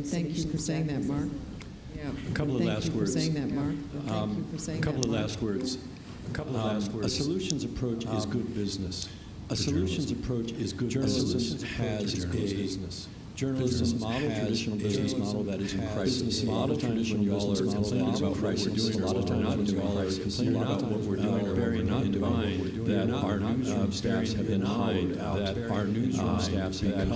Thank you for saying that, Mark. Yeah. A couple of last words. Thank you for saying that, Mark. Thank you for saying that. A couple of last words. A solutions approach is good business. A solutions approach is good business. Journalism has a business model that is in crisis. A lot of times when you all are complaining about what we're doing, a lot of times when you all are complaining about what we're doing, or very not divine, that our newsroom staffs have been hollowed out, that our newsroom staffs have been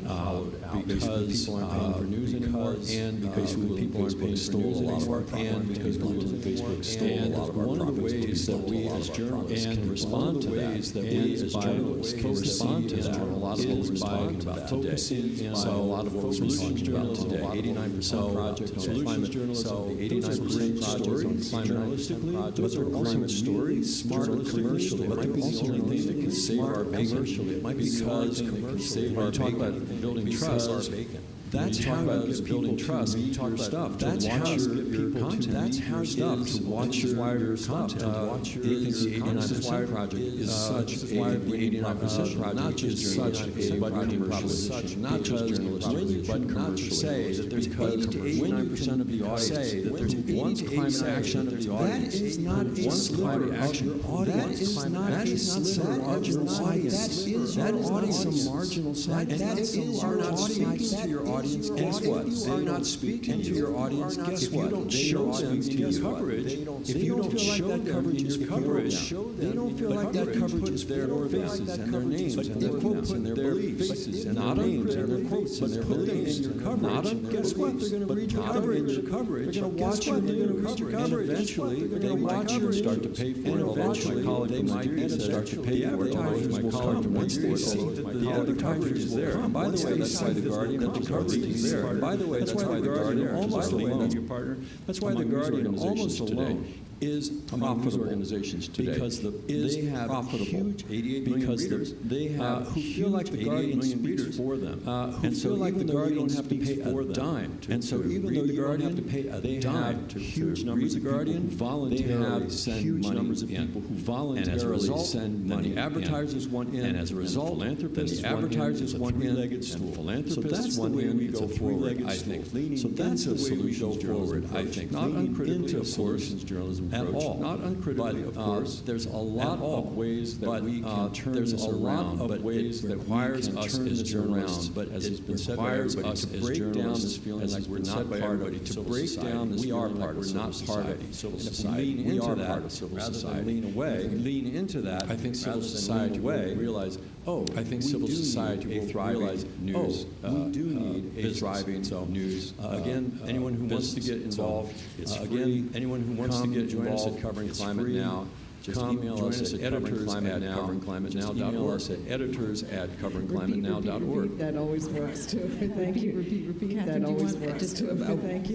hollowed out, because people aren't paying for news anymore, and because people aren't paying for news anymore, and because Google and Facebook stole a lot of our profits. One of the ways that we as journalists can respond to that, a lot of what we're talking about today. So a lot of what we're talking about today, 89% project on climate journalism, 89% projects on climate projects, but they're also stories, smart commercially. It might be the only thing that can save our bacon. It might be the only thing that can save our bacon. When you talk about building trust, that's how you get building trust. You talk about stuff. That's how you get people to that's how stuff to watch your content. The 89% project is such a 89% project, not just such a budgeting proposition, not just journalism, but not to say that there's 80 to 89% of the audience say that there's one climate action of the audience. That is not a sliver of your audience. That is not a sliver of your audience. That is not some marginal side. That is your audience. Your audience. Guess what? If you are not speaking to your audience, guess what? If you don't show them in your coverage, if you don't show that coverage is coverage, they don't feel like that coverage is their faces and their names and their quotes and their beliefs, not names and their quotes and their beliefs. Guess what? They're going to read your coverage. They're going to watch your news, and eventually they watch you start to pay for it. Eventually, they might start to pay for it. My colleague from Wednesday said that the advertisers is there. By the way, that's why the Guardian that the coverage is there. By the way, that's why the Guardian almost alone. That's why the Guardian almost alone is among news organizations today because they have huge 88 million readers. They have who feel like the Guardian speaks for them, and so like the Guardian have to pay a dime. And so even though you don't have to pay a dime to huge numbers of Guardian, voluntarily send huge numbers of people who voluntarily send money. The advertisers want in, and as a result, philanthropists the advertisers want in, and philanthropists want in. We go forward, I think. So that's the way we go forward, I think. Not uncritically, of course, journalism at all. Not uncritically, of course. There's a lot of ways that we can turn this around, but it requires us as journalists, but as has been said by everybody, to break down this feeling like we're not part of it, to break down this feeling like we're not part of civil society. We are part of civil society. Lean away, lean into that. I think civil society will realize, I think civil society will realize news. We do need a thriving news. Again, anyone who wants to get involved, again, anyone who wants to get involved at Covering Climate Now, just email us at editors@coveringclimatenow.org. Email us at editors@coveringclimatenow.org. That always works too. Thank you. Repeat. That always works. Just a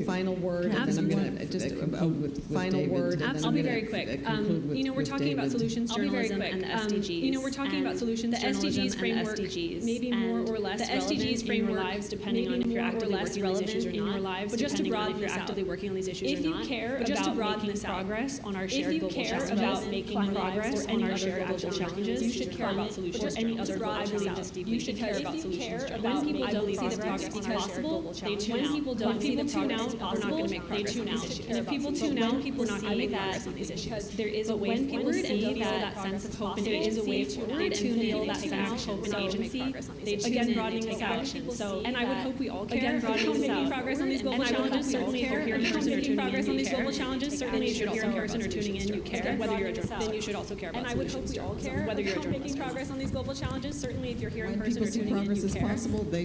final word, and then I'm going to just conclude with final word. I'll be very quick. We're talking about solutions journalism and the SDGs. We're talking about solutions journalism and the SDGs. Maybe more or less the SDGs framework in your lives, depending on if you're actively working on these issues or not. But just to broaden this out, if you care about making progress on our shared global challenges, making progress on our shared global challenges, you should care about solutions or any other global challenges. You should care about solutions. When people don't see the progress possible, they tune out. When people don't see the progress possible, they tune out. And if people tune out, people not going to make progress on these issues. There is a way forward, and feel that sense of hope. There is a way forward, and feel that sense of hope and agency. Again, broadening this out. So, and I would hope we all care about making progress on these global challenges. Certainly, if you're here in person or tuning in, progress on these global challenges. Certainly, if you're here in person or tuning in, you care. Whether you're a journalist, then you should also care about. And I would hope we all care whether you're a journalist. Making progress on these global challenges. Certainly, if you're here in person or tuning in, you care.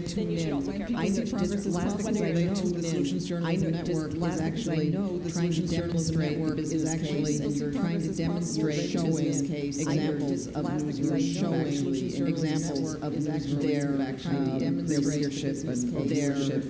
Then you should also care. I know progress is possible. They know the Solutions Journalism Network is actually trying to demonstrate the business case, and you're trying to demonstrate, showing examples of newsrooms, showing examples of their readership and their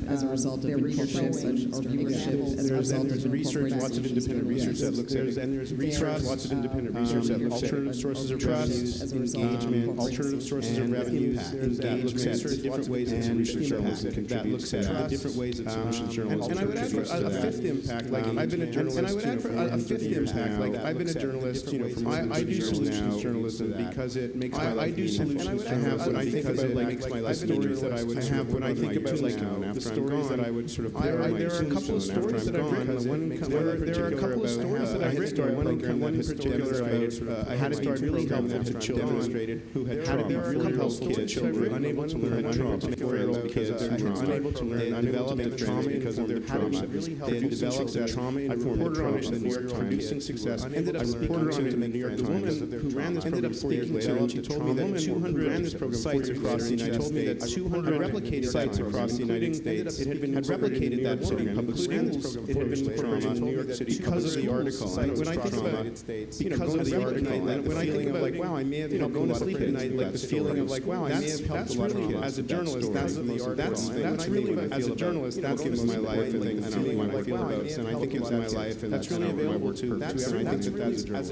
as a result of their readership or viewership as a result of research, lots of independent research that looks at it, and there's research, lots of independent independent research that looks at alternative sources of trust, engagement, alternative sources of revenue, that looks at the different ways that solutions journalism contributes to that, different ways that solutions journalism and I would add for a fifth impact, like I've been a journalist, and I would add for a fifth impact, like I've been a journalist, I do solutions journalism because it makes my life meaningful. And I have when I think about like my life stories that I would have when I think about like the stories that I would sort of there are a couple of stories that I've written. There are a couple of stories that I've written. One in particular I had a story really helpful to children who had trauma. Really helpful to children unable to learn trauma. 4-year-old kids unable to learn undeveloped trauma because of their trauma. They had developed that trauma and reported on it to the New York Times. Producing success. Ended up reported on it to the New York Times. Who ran this program 4 years later, and she told me that 200 sites across the United States, 200 replicated sites across the United States, it had replicated that program, public schools, it had been trauma in New York City because of the article. When I think about it, because of the article, when I think about like, wow, I may have going to sleep at night, like this feeling of like, wow, I may have helped a lot of kids. As a journalist, that's really as a journalist, that gives my life and feeling what I feel about it, and I think it's my life, and that's really available to everyone.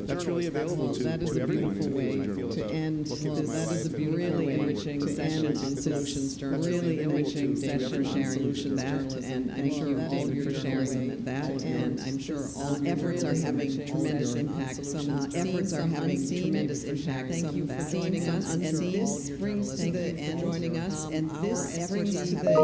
That's really available to everyone. That is a beautiful way to end. That is a really enriching session on solutions journalism. Really enriching session on solutions journalism. And I'm sure David for sharing that. And I'm sure all efforts are having tremendous impact. Some efforts are having tremendous impact. Thank you for joining us. And this brings to the end joining us. And this brings to the